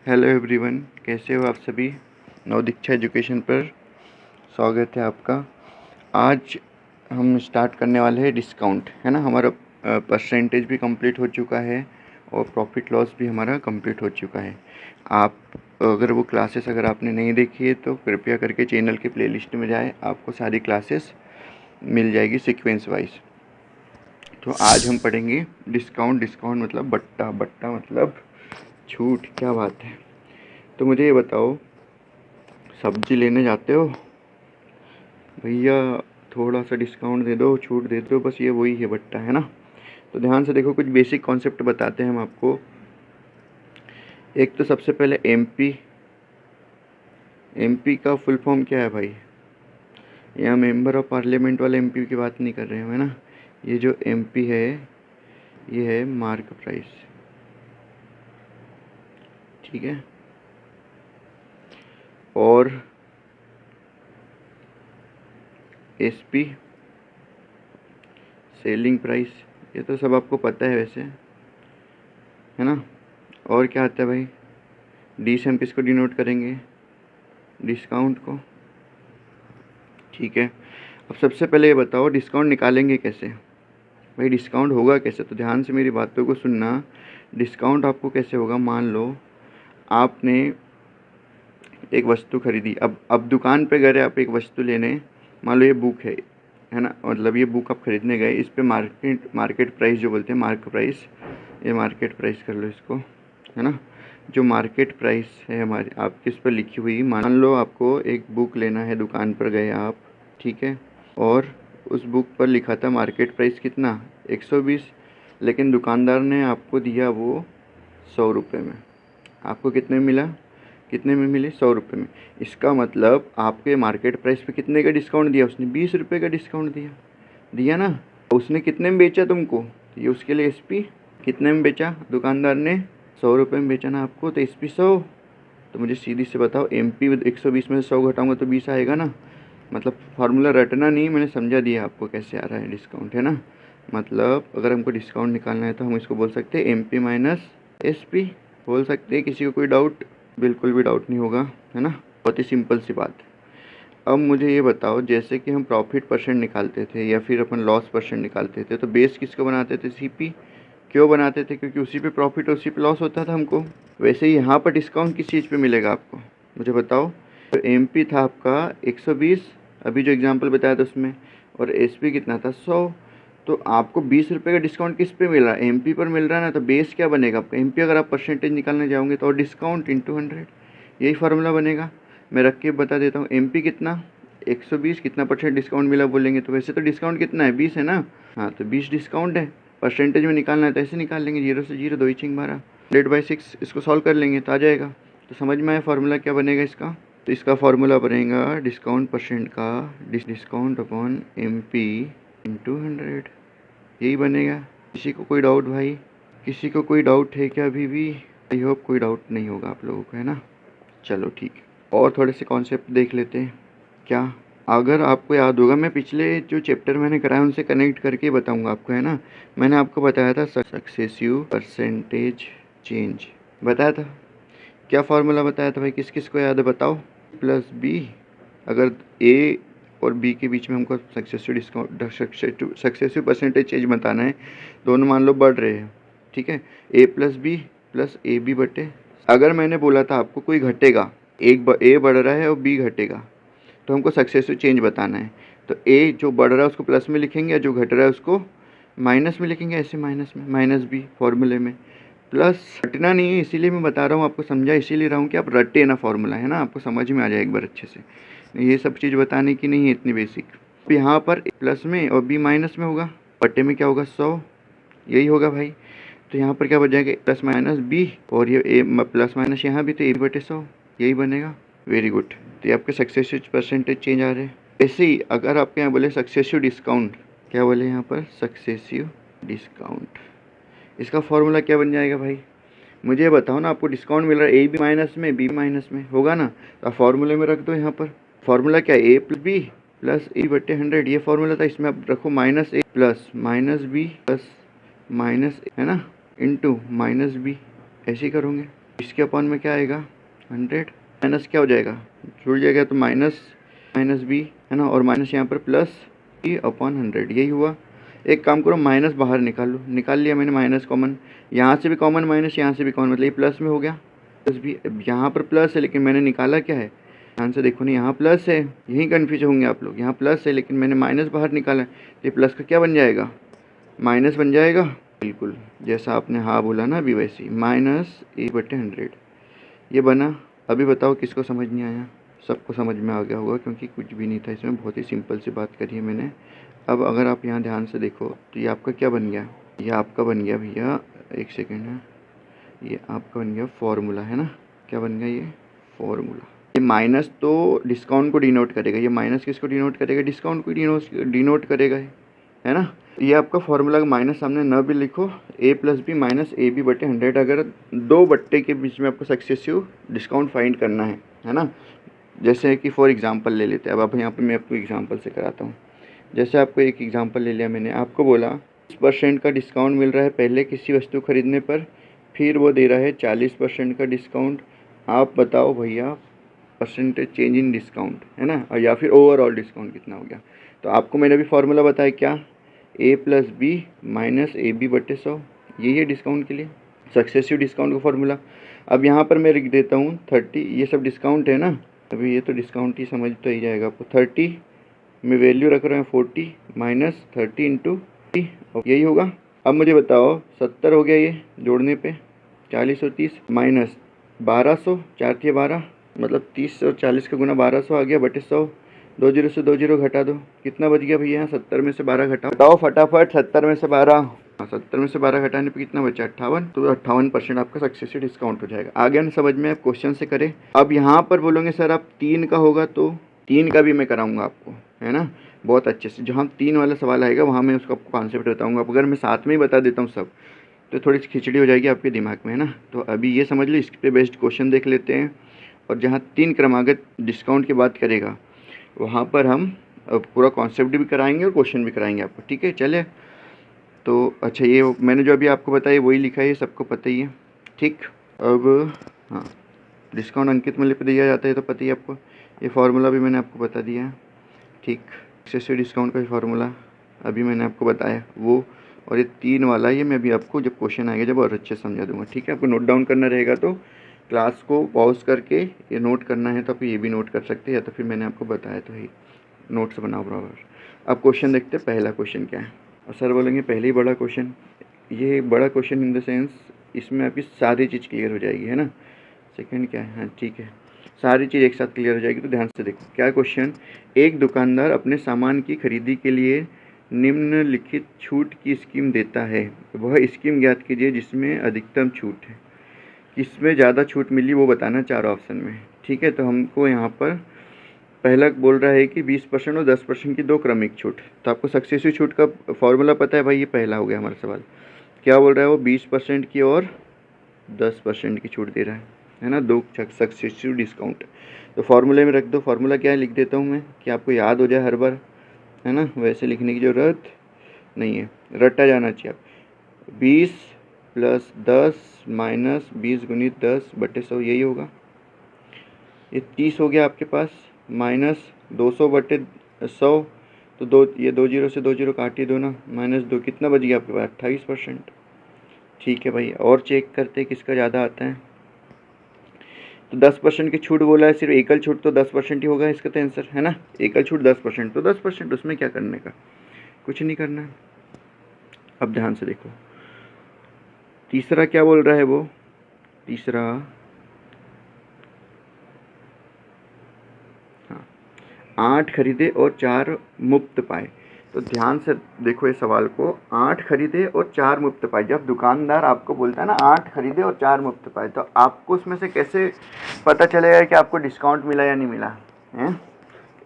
Hello everyone, कैसे हो आप सभी। नवदीक्षा एजुकेशन पर स्वागत है आपका। आज हम स्टार्ट करने वाले हैं डिस्काउंट, है ना। हमारा परसेंटेज भी कंप्लीट हो चुका है और प्रॉफिट लॉस भी हमारा कंप्लीट हो चुका है। आप अगर वो क्लासेस अगर आपने नहीं देखी है तो कृपया करके चैनल के प्लेलिस्ट में जाए, आपको सारी क्लासेस मिल जाएगी सीक्वेंस वाइज। तो आज हम पढ़ेंगे डिस्काउंट। डिस्काउंट मतलब बट्टा, बट्टा मतलब छूट। क्या बात है। तो मुझे ये बताओ, सब्जी लेने जाते हो भैया, थोड़ा सा डिस्काउंट दे दो, छूट दे दो, बस ये वही है बट्टा, है ना। तो ध्यान से देखो, कुछ बेसिक कॉन्सेप्ट बताते हैं हम आपको। एक तो सबसे पहले एमपी। एमपी का फुल फॉर्म क्या है भाई। यहाँ मेंबर ऑफ पार्लियामेंट वाले एमपी की बात नहीं कर रहे हैं, है ना। ये जो एमपी है ये है मार्क प्राइस, ठीक है। और एसपी सेलिंग प्राइस, ये तो सब आपको पता है वैसे, है ना। और क्या आता है भाई, डी से हम किसको डिनोट करेंगे, डिस्काउंट को, ठीक है। अब सबसे पहले ये बताओ डिस्काउंट निकालेंगे कैसे भाई, डिस्काउंट होगा कैसे। तो ध्यान से मेरी बातों को सुनना। डिस्काउंट आपको कैसे होगा, मान लो आपने एक वस्तु खरीदी, अब दुकान पे गए आप एक वस्तु लेने। मान लो ये बुक है ना, मतलब ये बुक आप खरीदने गए, इस पे मार्केट प्राइस जो बोलते हैं, मार्क प्राइस, ये मार्केट प्राइस कर लो इसको, है ना। जो मार्केट प्राइस है हमारी आप किस पर लिखी हुई, मान लो आपको एक बुक लेना है, दुकान पर गए आप, ठीक है। और उस बुक पर लिखा था मार्केट प्राइस कितना, 120, लेकिन दुकानदार ने आपको दिया वो 100 रुपये में। आपको कितने में मिला, कितने में मिले, 100 रुपये में। इसका मतलब आपके मार्केट प्राइस पे कितने का डिस्काउंट दिया उसने, 20 रुपये का डिस्काउंट दिया, दिया ना। उसने कितने में बेचा तुमको, ये उसके लिए एसपी। कितने में बेचा दुकानदार ने, 100 रुपये में बेचा ना आपको, तो एसपी 100। तो मुझे सीधी से बताओ, एमपी 120 में से 100 घटाऊंगा तो 20 आएगा ना। मतलब फार्मूला रटना नहीं, मैंने समझा दिया आपको कैसे आ रहा है डिस्काउंट, है ना। मतलब अगर हमको डिस्काउंट निकालना है तो हम इसको बोल सकते हैं एमपी माइनस एसपी, बोल सकते हैं। किसी को कोई डाउट, बिल्कुल भी डाउट नहीं होगा, है ना। बहुत ही सिंपल सी बात। अब मुझे ये बताओ, जैसे कि हम प्रॉफिट परसेंट निकालते थे या फिर अपन लॉस परसेंट निकालते थे, तो बेस किसको बनाते थे, सीपी। क्यों बनाते थे, क्योंकि उसी पे प्रॉफिट और उसी पे लॉस होता था हमको। वैसे ही यहाँ पर डिस्काउंट किस चीज़ पे मिलेगा आपको, मुझे बताओ। तो एमपी था आपका 120, अभी जो एग्जांपल बताया था उसमें, और एसपी कितना था, 100। तो आपको 20 रुपये का डिस्काउंट किस पे मिल रहा है, एमपी पर मिल रहा है ना। तो बेस क्या बनेगा आपका, एमपी अगर आप परसेंटेज निकालने जाओगे तो, और डिस्काउंट इंटू 100, यही फार्मूला बनेगा। मैं रख के बता देता हूँ, एमपी कितना 120, कितना परसेंट डिस्काउंट मिला बोलेंगे, तो वैसे तो डिस्काउंट कितना है, 20 है ना। हाँ, तो 20 डिस्काउंट है। परसेंटेज में निकालना है तो ऐसे निकाल लेंगे, 0 से 0, 2 ही चिंग मारा, 100/6, इसको सॉल्व कर लेंगे तो आ जाएगा। तो समझ में आया फार्मूला क्या बनेगा इसका। तो इसका फार्मूला बनेगा डिस्काउंट परसेंट का, डिस्काउंट अपॉन एमपी इंटू 100, यही बनेगा। किसी को कोई डाउट भाई, किसी को कोई डाउट है क्या अभी भी। आई होप कोई डाउट नहीं होगा आप लोगों को, है ना। चलो ठीक है, और थोड़े से कॉन्सेप्ट देख लेते हैं। क्या, अगर आपको याद होगा, मैं पिछले जो चैप्टर मैंने कराया उनसे कनेक्ट करके बताऊंगा आपको, है ना। मैंने आपको बताया था सक्सेसिव परसेंटेज चेंज, बताया था। क्या फार्मूला बताया था भाई, किस किस को याद है बताओ। प्लस बी, अगर ए और बी के बीच में हमको सक्सेसिव परसेंटेज चेंज बताना है, दोनों मान लो बढ़ रहे हैं, ठीक है। A plus B plus A B बटे, अगर मैंने बोला था आपको कोई घटेगा, ए बढ़ रहा है और बी घटेगा, तो हमको सक्सेसिव चेंज बताना है। तो ए जो बढ़ रहा है उसको प्लस में लिखेंगे, या जो घट रहा है उसको माइनस में लिखेंगे, ऐसे माइनस में, माइनस बी फॉर्मूले में। प्लस रटना नहीं है, इसीलिए मैं बता रहा हूँ आपको, समझा इसीलिए रहा हूँ कि आप रटे ना फॉर्मूला, है ना, आपको समझ में आ जाए एक बार अच्छे से। ये सब चीज़ बताने की नहीं है इतनी बेसिक। अब यहाँ पर प्लस में और बी माइनस में होगा, बटे में क्या होगा, 100, यही होगा भाई। तो यहाँ पर क्या बच जाएगा, प्लस माइनस बी, और ये ए प्लस माइनस यहाँ भी, तो ए बटे 100, यही बनेगा। Very good. तो ये आपके सक्सेसिव परसेंटेज चेंज आ रहे हैं। ऐसे ही अगर आपके यहाँ बोले सक्सेसिव डिस्काउंट, क्या बोले यहाँ पर, सक्सेसिव डिस्काउंट, इसका फॉर्मूला क्या बन जाएगा भाई, मुझे बताओ ना। आपको डिस्काउंट मिल रहा है ए बी माइनस में, बी माइनस में होगा ना, तो आप फॉर्मूले में रख दो। यहाँ पर फॉर्मूला क्या है, A plus B plus A बटे 100, ये फॉर्मूला था। इसमें आप रखो minus A plus minus B plus minus, है ना, इंटू माइनस बी, ऐसे ही करोगे। इसके अपॉन में क्या आएगा 100, माइनस क्या हो जाएगा, जुड़ जाएगा तो माइनस माइनस बी है ना, और माइनस यहाँ पर प्लस बी अपॉन 100, यही हुआ। एक काम करो, माइनस बाहर निकाल लो, निकाल लिया मैंने माइनस कॉमन, यहाँ से भी कॉमन माइनस, यहाँ से भी कॉमन, मतलब ये प्लस में हो गया, प्लस भी यहाँ पर प्लस है लेकिन मैंने निकाला क्या है, ध्यान से देखो ना, यहाँ प्लस है, यहीं कन्फ्यूज होंगे आप लोग, यहाँ प्लस है लेकिन मैंने माइनस बाहर निकाला है, तो ये प्लस का क्या बन जाएगा, माइनस बन जाएगा। बिल्कुल जैसा आपने हाँ बोला ना अभी वैसे ही, -1/100 ये बना। अभी बताओ किसको समझ नहीं आया, सबको समझ में आ गया होगा क्योंकि कुछ भी नहीं था इसमें, बहुत ही सिंपल सी बात करी है मैंने। अब अगर आप यहाँ ध्यान से देखो तो ये आपका क्या बन गया, ये आपका बन गया भैया, एक सेकेंड है, ये आपका बन गया फॉर्मूला है ना, क्या बन गया ये फॉर्मूला। ये माइनस तो डिस्काउंट को डिनोट करेगा, ये माइनस किसको डिनोट करेगा, डिस्काउंट को डिनोट करेगा है ना। ये आपका फॉर्मूला का माइनस सामने न भी लिखो, a+b-ab/100 अगर दो बट्टे के बीच में आपको सक्सेसिव डिस्काउंट फाइंड करना है ना। जैसे कि फॉर एग्जांपल ले लेते हैं, अब यहाँ पे मैं आपको एग्जांपल से कराता हूँ। जैसे आपको एक एग्जांपल ले लिया मैंने, आपको बोला 20% का डिस्काउंट मिल रहा है पहले किसी वस्तु खरीदने पर, फिर वो दे रहा है 40% का डिस्काउंट। आप बताओ भैया परसेंटेज चेंज इन डिस्काउंट है ना, और या फिर ओवरऑल डिस्काउंट कितना हो गया। तो आपको मैंने अभी फार्मूला बताया क्या, a+b-ab/100, यही है डिस्काउंट के लिए सक्सेसिव डिस्काउंट का फार्मूला। अब यहाँ पर मैं लिख देता हूँ 30, ये सब डिस्काउंट है ना, अभी ये तो डिस्काउंट ही समझ तो ही जाएगा आपको। 30 में वैल्यू रख रहे हैं 40 -30 × 30, यही होगा। अब मुझे बताओ 70 हो गया, ये जोड़ने पे 40 और 30 माइनस 1200, 4 × 12 मतलब 30 और 40 का गुना 1200 आ गया बटे 100, 2 जीरो से 2 जीरो घटा दो, कितना बच गया भैया, 70 में से 12 घटाओ, बताओ फटाफट, 70 में से 12, 70 में से 12 घटाने पे कितना बचा 58, तो 58% आपका सक्सेसिव डिस्काउंट हो जाएगा। आ गया ना समझ में, आप क्वेश्चन से करें। अब यहाँ पर बोलोगे सर आप 3 का होगा, तो 3 का भी मैं कराऊंगा आपको है ना, बहुत अच्छे से। जहाँ 3 वाला सवाल आएगा वहाँ मैं उसका आपको कॉन्सेप्ट बताऊँगा। अगर मैं साथ में ही बता देता हूँ सब तो थोड़ी सी खिचड़ी हो जाएगी आपके दिमाग में है ना। तो अभी ये समझ लो, इस पे बेस्ड क्वेश्चन देख लेते हैं, और जहाँ 3 क्रमागत डिस्काउंट की बात करेगा वहाँ पर हम पूरा कॉन्सेप्ट भी कराएंगे और क्वेश्चन भी कराएंगे आपको, ठीक है। चले तो अच्छा, ये मैंने जो अभी आपको बताया वही लिखा है, ये सबको पता ही है, ठीक। अब हाँ, डिस्काउंट अंकित मूल्य पर दिया जाता है तो पता ही आपको, ये फार्मूला भी मैंने आपको बता दिया है, ठीक। एक्सेसिव डिस्काउंट का फार्मूला अभी मैंने आपको बताया वो, और ये 3 वाला ये मैं अभी आपको जब क्वेश्चन आएगा जब और अच्छे समझा दूंगा, ठीक है। आपको नोट डाउन करना रहेगा तो क्लास को पॉज करके ये नोट करना है, तो आप ये भी नोट कर सकते हैं, या तो फिर मैंने आपको बताया तो ही नोट्स बनाओ बराबर। अब क्वेश्चन देखते हैं, पहला क्वेश्चन क्या है। और सर बोलेंगे पहले ही बड़ा क्वेश्चन, ये बड़ा क्वेश्चन इन द सेंस इसमें आपकी सारी चीज़ क्लियर हो जाएगी है ना। सेकंड क्या है, हाँ ठीक है, सारी चीज़ एक साथ क्लियर हो जाएगी। तो ध्यान से देखो क्या क्वेश्चन, एक दुकानदार अपने सामान की खरीदी के लिए निम्नलिखित छूट की स्कीम देता है, वह स्कीम ज्ञात कीजिए जिसमें अधिकतम छूट है। किसमें ज़्यादा छूट मिली वो बताना 4 ऑप्शन में, ठीक है। तो हमको यहाँ पर पहला बोल रहा है कि 20% और 10% की 2 क्रमिक छूट। तो आपको सक्सेसिव छूट का फॉर्मूला पता है भाई, ये पहला हो गया हमारा सवाल। क्या बोल रहा है वो, 20% की और 10% की छूट दे रहा है ना, 2 सक्सेसिव डिस्काउंट। तो फार्मूले में रख दो, फार्मूला क्या है लिख देता हूँ मैं कि आपको याद हो जाए हर बार है ना, वैसे लिखने की ज़रूरत नहीं है, रटा जाना चाहिए आप। 20 + 10 - 20 × 10/100, यही होगा। ये 30 हो गया आपके पास, -200/100, तो 2 ये 2 जीरो से 2 जीरो काट ही दो ना, -2 कितना बच गया आपके पास 28%, ठीक है भाई। और चेक करते हैं किसका ज़्यादा आता है। तो 10% की छूट बोला है, सिर्फ एकल छूट तो 10% ही होगा इसका तो आंसर है ना, एकल छूट 10% तो 10%, उसमें क्या करने का, कुछ नहीं करना है। अब ध्यान से देखो तीसरा क्या बोल रहा है वो, तीसरा हाँ, 8 खरीदे और 4 मुफ्त पाए। तो ध्यान से देखो ये सवाल को, 8 खरीदे और 4 मुफ्त पाए। जब दुकानदार आपको बोलता है ना 8 खरीदे और 4 मुफ्त पाए, तो आपको उसमें से कैसे पता चलेगा कि आपको डिस्काउंट मिला या नहीं मिला है,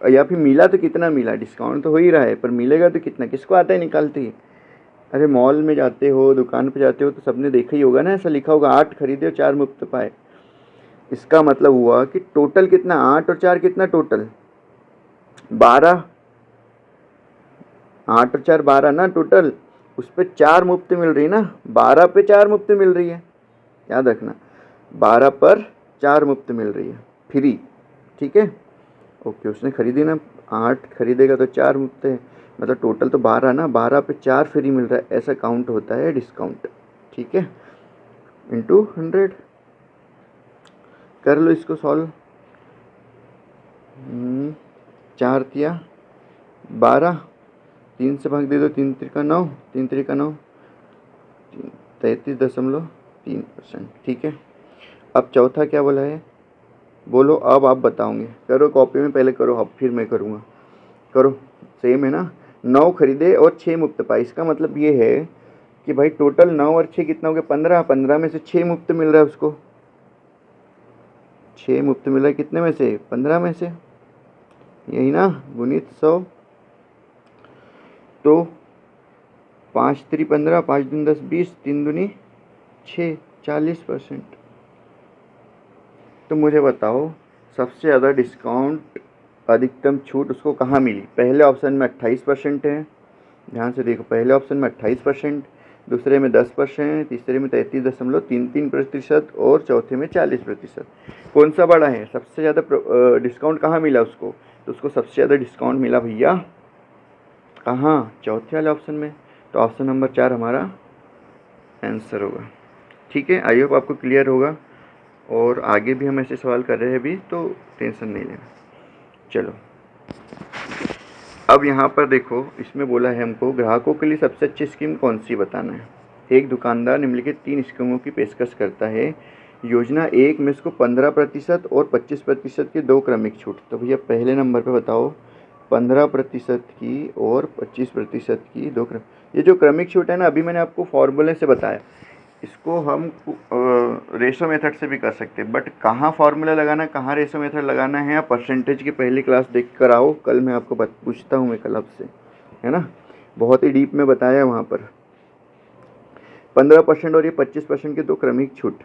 या फिर मिला तो कितना मिला, डिस्काउंट तो हो ही रहा है पर मिलेगा तो कितना, किसको आता है निकालते ही। अरे मॉल में जाते हो, दुकान पे जाते हो तो सबने देखा ही होगा ना, ऐसा लिखा होगा 8 खरीदे और 4 मुफ्त पाए। इसका मतलब हुआ कि टोटल कितना, 8 और 4 कितना टोटल 12, 8 और 4 12 ना टोटल, उस पर 4 मुफ्त मिल रही ना, 12 पे 4 मुफ्त मिल रही है, याद रखना। 12 पर 4 मुफ्त मिल रही है, फ्री, ठीक है। ओके, उसने खरीदी ना, 8 खरीदेगा तो 4 मुफ्त है, मतलब टोटल तो 12 ना, 12 पे 4 फ्री मिल रहा है, ऐसा काउंट होता है डिस्काउंट, ठीक है। इंटू 100 कर लो इसको सॉल्व। 4 तिया 12, 3 से भाग दे दो, 3 त्रिका 9, 3 त्रिका 9, 33.3%, ठीक है। अब चौथा क्या बोला है, बोलो अब आप बताओगे, करो कॉपी में पहले करो, अब फिर मैं करूँगा, करो। सेम है ना, 9 खरीदे और 6 मुफ्त पाए, इसका मतलब ये है कि भाई टोटल 9 और 6 कितना हो गया, 15, 15 में से 6 मुफ्त मिल रहा है उसको, 6 मुफ्त मिल रहा है, कितने में से, 15 में से, यही ना, गुणित 100, तो 5 3 15, 5 दूनी 10 20, 3 दूनी 6, 40%। तो मुझे बताओ सबसे ज़्यादा डिस्काउंट, अधिकतम छूट उसको कहाँ मिली। पहले ऑप्शन में 28% है, ध्यान से देखो, पहले ऑप्शन में 28%, दूसरे में 10%, तीसरे में 33.33% और चौथे में 40%। कौन सा बड़ा है, सबसे ज़्यादा डिस्काउंट कहाँ मिला उसको, तो उसको सबसे ज़्यादा डिस्काउंट मिला भैया कहाँ, चौथे वाले ऑप्शन में। तो ऑप्शन नंबर 4 हमारा आंसर होगा, ठीक है। आई होप आपको क्लियर होगा, और आगे भी हम ऐसे सवाल कर रहे हैं अभी, तो टेंशन नहीं लेना। चलो अब यहाँ पर देखो, इसमें बोला है हमको ग्राहकों के लिए सबसे अच्छी स्कीम कौन सी बताना है। एक दुकानदार निम्नलिखित 3 स्कीमों की पेशकश करता है। योजना 1 में इसको 15% और 25% की 2 क्रमिक छूट। तो भैया पहले नंबर पे बताओ, 15% की और 25% की 2 ये जो क्रमिक छूट है ना, अभी मैंने आपको फॉर्मूले से बताया, इसको हम रेशो मेथड से भी कर सकते हैं, बट कहाँ फार्मूला लगाना, कहाँ रेशो मेथड लगाना है, आप परसेंटेज की पहली क्लास देख कर आओ, कल मैं आपको पूछता हूँ मैं कल आपसे, है ना, बहुत ही डीप में बताया वहाँ पर। 15% और ये 25% की 2 क्रमिक छूट,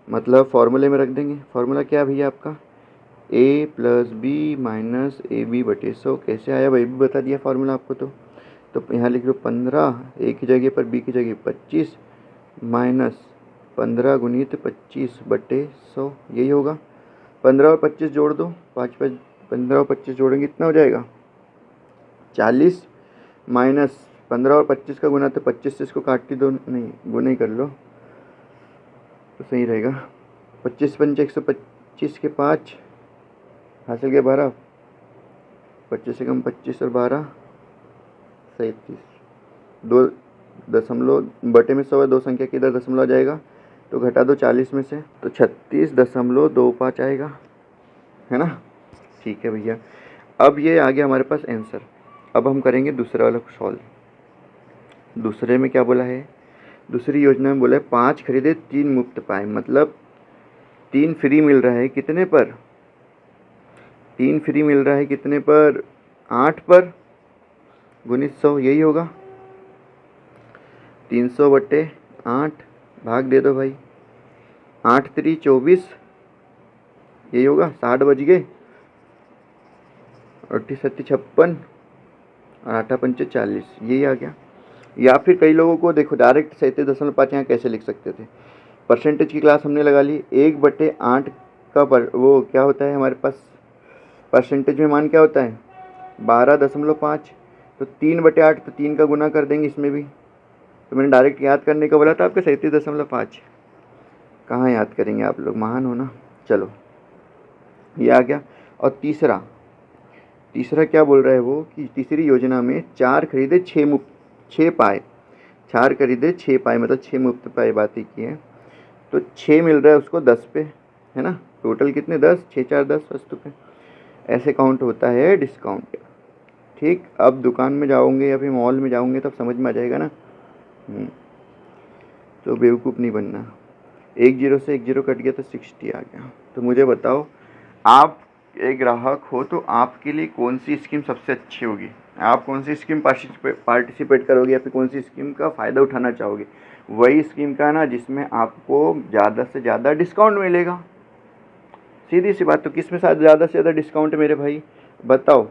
मतलब फार्मूले में रख देंगे। फार्मूला क्या है भैया आपका, a + b - ab/100। कैसे आया भाई, भी बता दिया फार्मूला आपको। तो यहाँ लिख लो 15, a की जगह पर b की जगह 25 माइनस 15 गुणित 25/100, यही होगा। 15 और 25 जोड़ दो, 5 5 15 और 25 जोड़ेंगे कितना हो जाएगा, 40, माइनस 15 और 25 का गुना, तो 25 से इसको काट दो, नहीं गुना ही कर लो तो सही रहेगा। 25 पंचे 125 के 5 हासिल के 12, 25 से कम 25 और 12 37, 2 में 100 है, 2 संख्या के इधर दशमलव आ जाएगा, तो घटा दो 40 में से, तो 36.25 आएगा, है ना, ठीक है भैया। अब ये आ गया हमारे पास आंसर। अब हम करेंगे दूसरा वाला सॉल्व। दूसरे में क्या बोला है, दूसरी योजना में बोला है 5 खरीदे 3 मुफ्त पाए, मतलब 3 फ्री मिल रहा है, कितने पर, 3 फ्री मिल रहा है कितने पर, 8 पर, गुणित 100, यही होगा। 300/8 भाग दे दो भाई, 8 3 24, यही होगा। 60 बज गए, 38 37 56 और 8 पंचे 40, यही आ गया। या फिर कई लोगों को देखो डायरेक्ट 37.5 यहाँ कैसे लिख सकते थे, परसेंटेज की क्लास हमने लगा ली, 1/8 का वो क्या होता है हमारे पास, परसेंटेज में मान क्या होता है 12.5, तो 3/8, तो 3 का गुना कर देंगे इसमें भी। तो मैंने डायरेक्ट याद करने का बोला था आपको, 37.5, कहाँ याद करेंगे आप लोग, महान हो ना। चलो ये आ गया। और तीसरा क्या बोल रहा है वो, कि तीसरी योजना में 4 खरीदे 6 पाए, 4 खरीदे 6 पाए, मतलब 6 मुफ्त पाए बात ही की है, तो 6 मिल रहा है उसको 10 पे, है ना, टोटल कितने 10, 6 4 10 वस्तु पे, ऐसे काउंट होता है डिस्काउंट, ठीक। अब दुकान में जाओगे या फिर मॉल में जाओगे तब समझ में आ जाएगा ना, तो बेवकूफ़ नहीं बनना। 1 0 से 1 0 कट गया तो 60 आ गया। तो मुझे बताओ, आप एक ग्राहक हो तो आपके लिए कौन सी स्कीम सबसे अच्छी होगी, आप कौन सी स्कीम पार्टिसिपेट करोगे, या फिर कौन सी स्कीम का फ़ायदा उठाना चाहोगे। वही स्कीम का ना जिसमें आपको ज़्यादा से ज़्यादा डिस्काउंट मिलेगा, सीधी सी बात। तो किस में ज़्यादा से ज़्यादा डिस्काउंट मेरे भाई बताओ,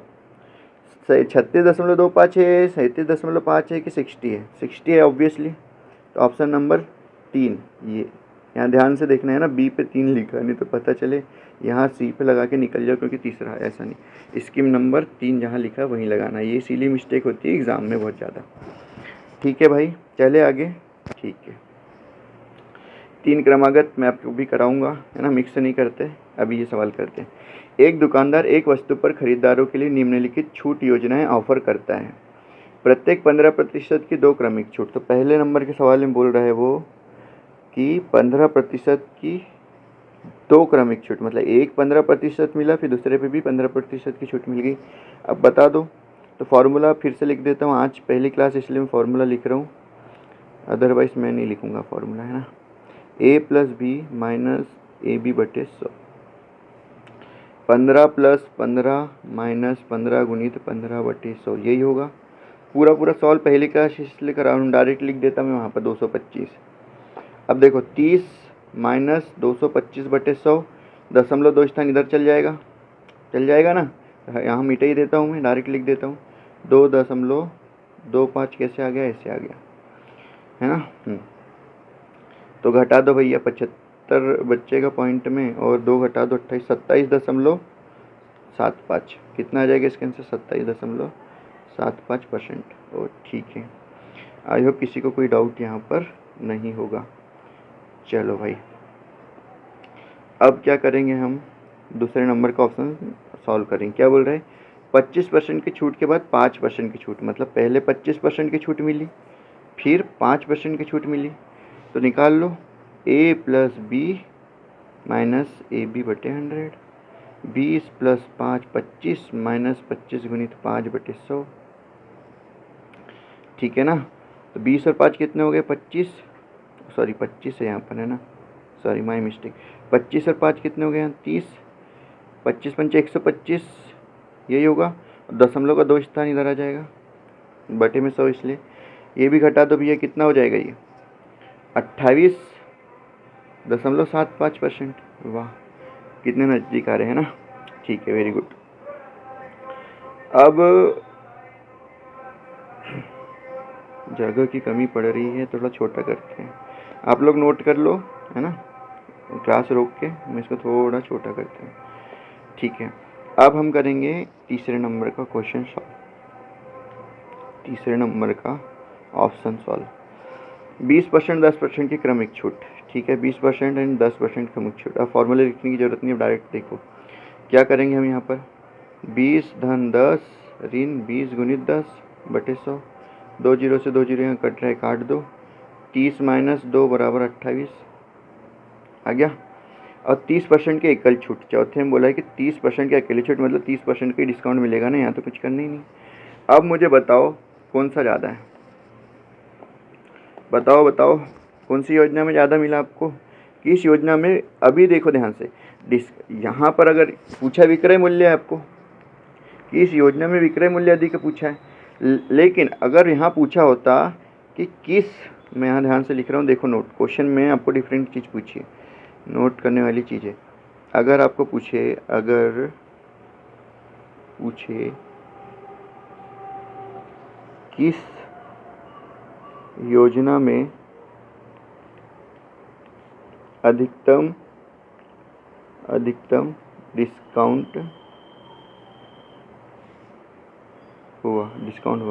36.25 है, 37.5 है कि 60 है, 60 है ऑब्वियसली। तो ऑप्शन नंबर 3 ये यहाँ ध्यान से देखना है ना, बी पे 3 लिखा है, नहीं तो पता चले यहाँ सी पे लगा के निकल जाओ क्योंकि तीसरा है, ऐसा नहीं। स्कीम नंबर 3 जहाँ लिखा है वहीं लगाना है, ये इसीलिए मिस्टेक होती है एग्ज़ाम में बहुत ज़्यादा। ठीक है भाई, चले आगे। ठीक है, 3 क्रमागत मैं आपको भी कराऊंगा, है ना, मिक्स नहीं करते। अभी ये सवाल करते हैं। एक दुकानदार एक वस्तु पर खरीदारों के लिए निम्नलिखित छूट योजनाएं ऑफर करता है। प्रत्येक 15% की 2 क्रमिक छूट। तो पहले नंबर के सवाल में बोल रहा है वो कि 15% की 2 क्रमिक छूट, मतलब एक 15% मिला, फिर दूसरे पे भी 15% की छूट मिल गई। अब बता दो। तो फार्मूला फिर से लिख देता हूँ, आज पहली क्लास इसलिए मैं फार्मूला लिख रहा हूँ, अदरवाइज़ मैं नहीं लिखूँगा फार्मूला, है ना। a plus B minus A B बटे 100, 15 प्लस 15 माइनस 15 गुणित 15 बटे 100, यही होगा। पूरा पूरा सॉल्व पहली क्लास इसलिए करा हूँ, डायरेक्ट लिख देता मैं वहाँ पर 225। अब देखो 30 माइनस 225 बटे 100, 0.2 स्थान इधर चल जाएगा ना, यहाँ मिटा ही देता हूँ मैं, डायरेक्ट लिख देता हूँ। 2.25 कैसे आ गया, ऐसे आ गया, है ना। तो घटा दो भैया, 75 बच्चेगा पॉइंट में, और 2 घटा दो 28, 27.75, कितना आ जाएगा इसके आंसर, 27.75%। और ठीक है, आई होप किसी को कोई डाउट यहाँ पर नहीं होगा। चलो भाई, अब क्या करेंगे हम, दूसरे नंबर का ऑप्शन सॉल्व करेंगे। क्या बोल रहे हैं, 25% की छूट के बाद 5% की छूट, मतलब पहले 25% की छूट मिली, फिर 5% की छूट मिली। तो निकाल लो, a plus B minus A B बटे 100, 20 प्लस 5 25 माइनस 25 गुणित 5 बटे 100, ठीक है ना। तो 20 और 5 कितने हो गए, 25, सॉरी 25 है यहाँ पर, है ना, सॉरी माय मिस्टेक। 25 और 5 कितने हो गए यहाँ, 30, 25 पंचे 125, यही होगा। 0.2 स्थान इधर आ जाएगा, बटे में 100, इसलिए ये भी घटा दो भैया, कितना हो जाएगा ये, 28.75%। वाह, कितने नज़दीक आ रहे हैं ना। ठीक है, वेरी गुड। अब जगह की कमी पड़ रही है, थोड़ा छोटा करते हैं, आप लोग नोट कर लो, है ना, क्लास रोक के मैं इसको थोड़ा छोटा करते हैं। ठीक है, अब हम करेंगे तीसरे नंबर का क्वेश्चन सॉल्व, तीसरे नंबर का ऑप्शन सॉल्व। 20% 10% की क्रमिक छूट, ठीक है, 20% एंड 10% क्रमिक छूट। अब फॉर्मूले लिखने की ज़रूरत नहीं है, डायरेक्ट देखो क्या करेंगे हम यहाँ पर, 20 धन 10 ऋण 20 गुणित 10 बटे 100, 2 जीरो से 2 जीरो यहाँ कट रहा है, काट दो। 30 माइनस 2 बराबर 28 आ गया। और 30% की एकल छूट, चौथे में बोला है कि 30% की अकेली छूट, मतलब 30% की डिस्काउंट मिलेगा ना, यहाँ तो कुछ करना ही नहीं। अब मुझे बताओ कौन सा ज़्यादा है, बताओ बताओ, कौन सी योजना में ज़्यादा मिला आपको, किस योजना में। अभी देखो ध्यान से, यहाँ पर अगर पूछा विक्रय मूल्य है आपको, किस योजना में विक्रय मूल्य अधिक पूछा है, लेकिन अगर यहाँ पूछा होता कि किस, मैं यहाँ ध्यान से लिख रहा हूँ, देखो नोट, क्वेश्चन में आपको डिफरेंट चीज़ पूछी है, नोट करने वाली चीज़ है। अगर आपको पूछे, अगर पूछे किस योजना में अधिकतम डिस्काउंट हुआ,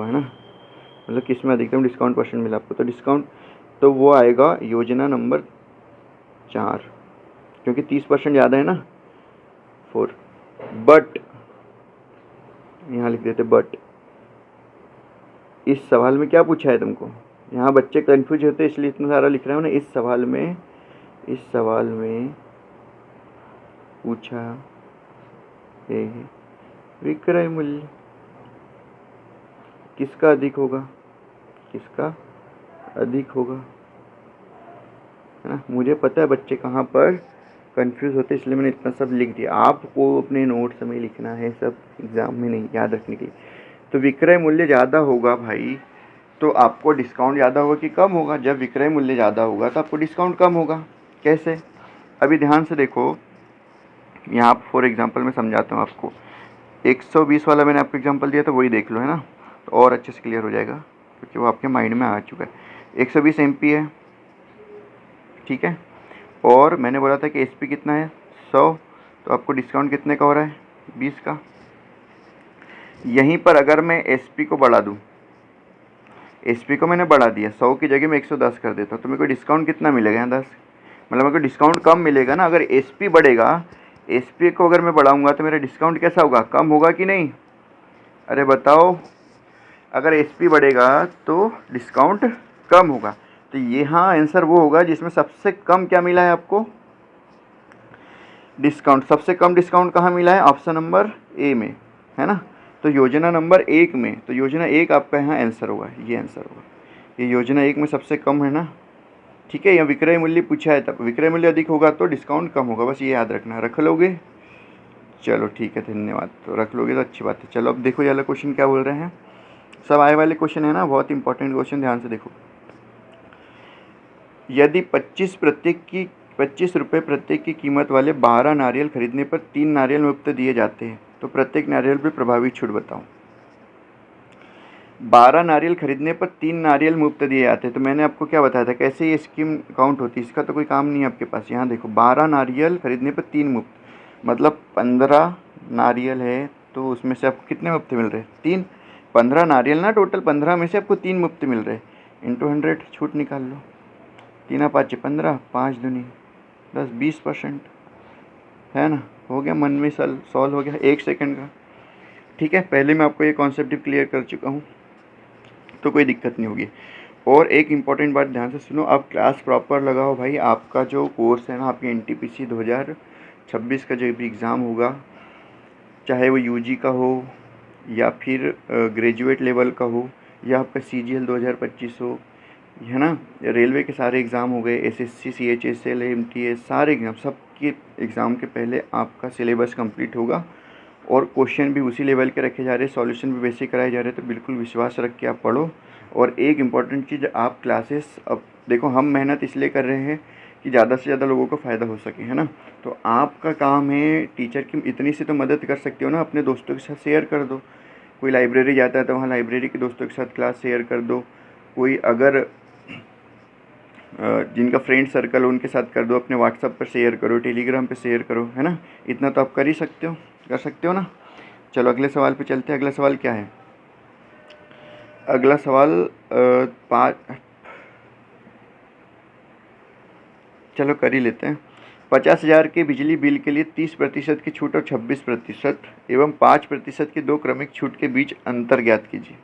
है ना, मतलब किस में अधिकतम डिस्काउंट परसेंट मिला आपको, तो डिस्काउंट तो वो आएगा योजना नंबर 4, क्योंकि 30% ज़्यादा है ना, 4। बट यहाँ लिख देते, बट इस सवाल में क्या पूछा है तुमको, यहाँ बच्चे कंफ्यूज होते इसलिए इतना सारा लिख रहा हूँ ना। इस सवाल में पूछा है विक्रय मूल्य किसका अधिक होगा, है ना। मुझे पता है बच्चे कहाँ पर कंफ्यूज होते, इसलिए मैंने इतना सब लिख दिया। आपको अपने नोट्स में लिखना है, सब एग्ज़ाम में नहीं, याद रखने के लिए। तो विक्रय मूल्य ज़्यादा होगा भाई, तो आपको डिस्काउंट ज़्यादा होगा कि कम होगा, जब विक्रय मूल्य ज़्यादा होगा तो आपको डिस्काउंट कम होगा। कैसे, अभी ध्यान से देखो, यहाँ फॉर एग्जांपल मैं समझाता हूँ आपको। 120 वाला मैंने आपको एग्जांपल दिया था, वही देख लो, है ना, तो और अच्छे से क्लियर हो जाएगा क्योंकि वो आपके माइंड में आ चुका है। 120 MP है, ठीक है, और मैंने बोला था कि SP कितना है 100, तो आपको डिस्काउंट कितने का हो रहा है 20 का। यहीं पर अगर मैं SP को बढ़ा दूँ, SP को मैंने बढ़ा दिया, 100 की जगह मैं 110 कर देता हूँ, तो मेरे को डिस्काउंट कितना मिलेगा यहाँ 10, मतलब मेरे को डिस्काउंट कम मिलेगा ना। अगर SP बढ़ेगा, SP को अगर मैं बढ़ाऊँगा तो मेरा डिस्काउंट कैसा होगा, कम होगा कि नहीं? अरे बताओ, अगर SP बढ़ेगा तो डिस्काउंट कम होगा। तो यहाँ आंसर वो होगा जिसमें सबसे कम क्या मिला है आपको, डिस्काउंट। सबसे कम डिस्काउंट कहाँ मिला है, ऑप्शन नंबर A में, है ना। तो योजना नंबर 1 में, तो योजना 1 आपका यहाँ आंसर होगा, ये आंसर होगा, ये योजना 1 में सबसे कम है ना। ठीक है, यहाँ विक्रय मूल्य पूछा है, तब विक्रय मूल्य अधिक होगा तो डिस्काउंट कम होगा, बस ये याद रखना। रख लोगे, चलो ठीक है, धन्यवाद। तो रख लोगे तो अच्छी बात है। चलो अब देखो ये वाला क्वेश्चन क्या बोल रहे हैं, सब आए वाले क्वेश्चन है ना, बहुत इंपॉर्टेंट क्वेश्चन, ध्यान से देखो। यदि 25 रुपये प्रत्येक की कीमत वाले 12 नारियल खरीदने पर 3 नारियल मुफ्त दिए जाते हैं, तो प्रत्येक नारियल पर प्रभावी छूट बताओ। 12 नारियल खरीदने पर 3 नारियल मुफ्त दिए जाते हैं, तो मैंने आपको क्या बताया था, कैसे ये स्कीम काउंट होती है, इसका तो कोई काम नहीं है आपके पास। यहाँ देखो 12 नारियल खरीदने पर 3 मुफ्त, मतलब 15 नारियल है तो उसमें से आपको कितने मुफ्त मिल रहे हैं, 3। 15 नारियल ना, टोटल 15 में से आपको 3 मुफ्त मिल रहे हैं, इंटू 100 छूट निकाल लो, 3 5 15, 5 दूनी 10, 20%, है ना। हो गया, मन में सॉल्व हो गया 1 सेकंड का। ठीक है, पहले मैं आपको ये कॉन्सेप्ट क्लियर कर चुका हूँ, तो कोई दिक्कत नहीं होगी। और एक इम्पॉर्टेंट बात ध्यान से सुनो, आप क्लास प्रॉपर लगाओ भाई। आपका जो कोर्स है ना, आपके NTPC 2026 का जो भी एग्ज़ाम होगा, चाहे वो UG का हो या फिर ग्रेजुएट लेवल का हो या आपका CGL 2025 हो, है ना, रेलवे के सारे एग्ज़ाम हो गए, SSC CHSL MTS सारे एग्ज़ाम, सबके एग्ज़ाम के पहले आपका सिलेबस कंप्लीट होगा और क्वेश्चन भी उसी लेवल के रखे जा रहे हैं, सॉल्यूशन भी वैसे कराए जा रहे हैं। तो बिल्कुल विश्वास रख के आप पढ़ो। और एक इम्पॉर्टेंट चीज़, आप क्लासेस, अब देखो हम मेहनत इसलिए कर रहे हैं कि ज़्यादा से ज़्यादा लोगों को फ़ायदा हो सके, है ना। तो आपका काम है, टीचर की इतनी सी तो मदद कर सकते हो ना, अपने दोस्तों के साथ शेयर कर दो। कोई लाइब्रेरी जाता है तो वहाँ लाइब्रेरी के दोस्तों के साथ क्लास शेयर कर दो। कोई अगर जिनका फ्रेंड सर्कल उनके साथ कर दो, अपने व्हाट्सएप पर शेयर करो, टेलीग्राम पे शेयर करो, है ना। इतना तो आप कर ही सकते हो, कर सकते हो ना। चलो अगले सवाल पे चलते हैं। अगला सवाल क्या है, अगला सवाल चलो कर ही लेते हैं। 50,000 के बिजली बिल के लिए 30% की छूट और 26% एवं 5% की 2 क्रमिक छूट के बीच अंतर ज्ञात कीजिए।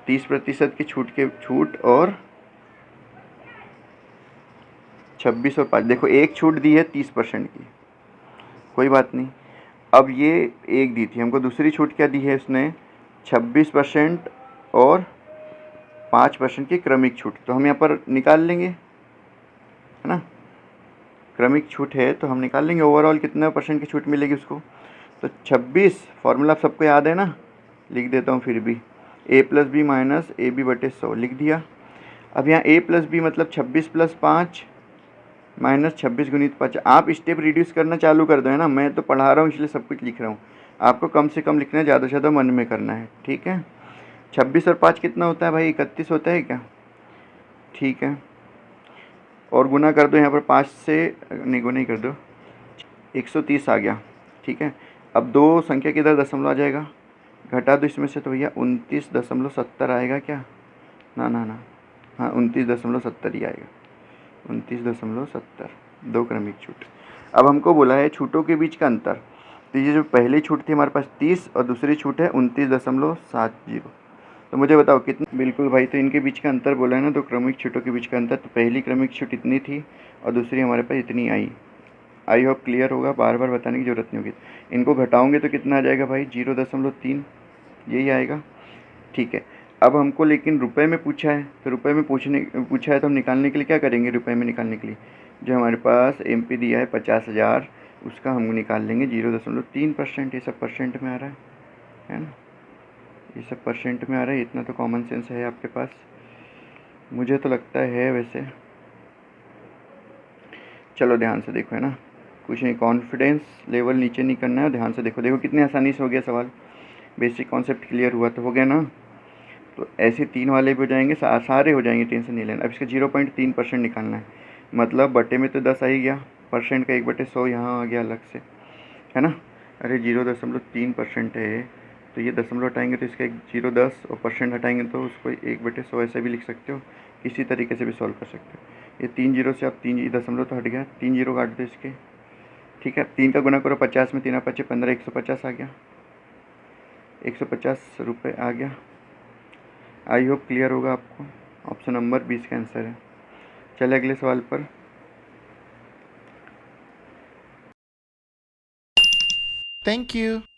30% की छूट और 26 और 5, देखो एक छूट दी है 30% की, कोई बात नहीं। अब ये एक दी थी हमको, दूसरी छूट क्या दी है उसने, 26% और 5% की क्रमिक छूट। तो हम यहाँ पर निकाल लेंगे, है ना, क्रमिक छूट है तो हम निकाल लेंगे ओवरऑल कितना % की छूट मिलेगी उसको। तो 26, फॉर्मूला आप सबको याद है ना, लिख देता हूँ फिर भी, A+B माइनस AB/100 लिख दिया। अब यहाँ A+B मतलब 26 + 5 माइनस 26 गुणित 5। आप स्टेप रिड्यूस करना चालू कर दो, है ना, मैं तो पढ़ा रहा हूँ इसलिए सब कुछ लिख रहा हूँ, आपको कम से कम लिखना है, ज़्यादा से ज़्यादा मन में करना है, ठीक है। 26 और 5 कितना होता है भाई, 31 होता है क्या, ठीक है। और गुना कर दो यहाँ पर 5 से, नहीं गुना ही कर दो, 130 आ गया, ठीक है। अब दो संख्या के इधर दशमलव आ जाएगा, घटा दो इसमें से, तो भैया 29.70 आएगा क्या, ना ना ना, हाँ 29.70 ही आएगा, 29.70, 2 क्रमिक छूट। अब हमको बोला है छूटों के बीच का अंतर, तो ये जो पहली छूट थी हमारे पास 30 और दूसरी छूट है 29.70, तो मुझे बताओ कितनी। बिल्कुल भाई, तो इनके बीच का अंतर बोला है ना, 2 क्रमिक छूटों के बीच का अंतर, तो पहली क्रमिक छूट इतनी थी और दूसरी हमारे पास इतनी आई। आई होप क्लियर होगा, बार बार बताने की ज़रूरत नहीं होगी। इनको घटाओगे तो कितना आ जाएगा भाई, 0.3, यही आएगा, ठीक है। अब हमको लेकिन रुपए में पूछा है, तो रुपए में पूछा है तो हम निकालने के लिए क्या करेंगे, रुपए में निकालने के लिए जो हमारे पास MP दिया है 50,000, उसका हम निकाल लेंगे 0.3%। ये सब परसेंट में आ रहा है ना, ये सब परसेंट में आ रहा है, इतना तो कॉमन सेंस है आपके पास, मुझे तो लगता है वैसे। चलो ध्यान से देखो, है ना, कुछ नहीं, कॉन्फिडेंस लेवल नीचे नहीं करना है, ध्यान से देखो, देखो कितनी आसानी से हो गया सवाल, बेसिक कॉन्सेप्ट क्लियर हुआ तो हो गया ना। तो ऐसे 3 वाले भी हो जाएंगे, सारे हो जाएंगे, टेंशन नहीं लेना। अब इसका 0.3% निकालना है, मतलब बटे में तो 10 आ ही गया, परसेंट का 1/100 यहाँ आ गया अलग से, है ना। अरे 0.3% है, तो ये दशमलव हटाएंगे तो इसका 0.10 और परसेंट हटाएंगे तो उसको 1/100 ऐसे भी लिख सकते हो, किसी तरीके से भी सॉल्व कर सकते हो। ये 3 जीरो से आप 3 दशमलव तो हट गया, 3 जीरो काट दो इसके, ठीक है। 3 का गुना करो 50 में, 3 5 15, 150 आ गया, 150 रुपये आ गया। आई होप क्लियर होगा आपको। ऑप्शन नंबर 20 का आंसर है। चले अगले सवाल पर। Thank you.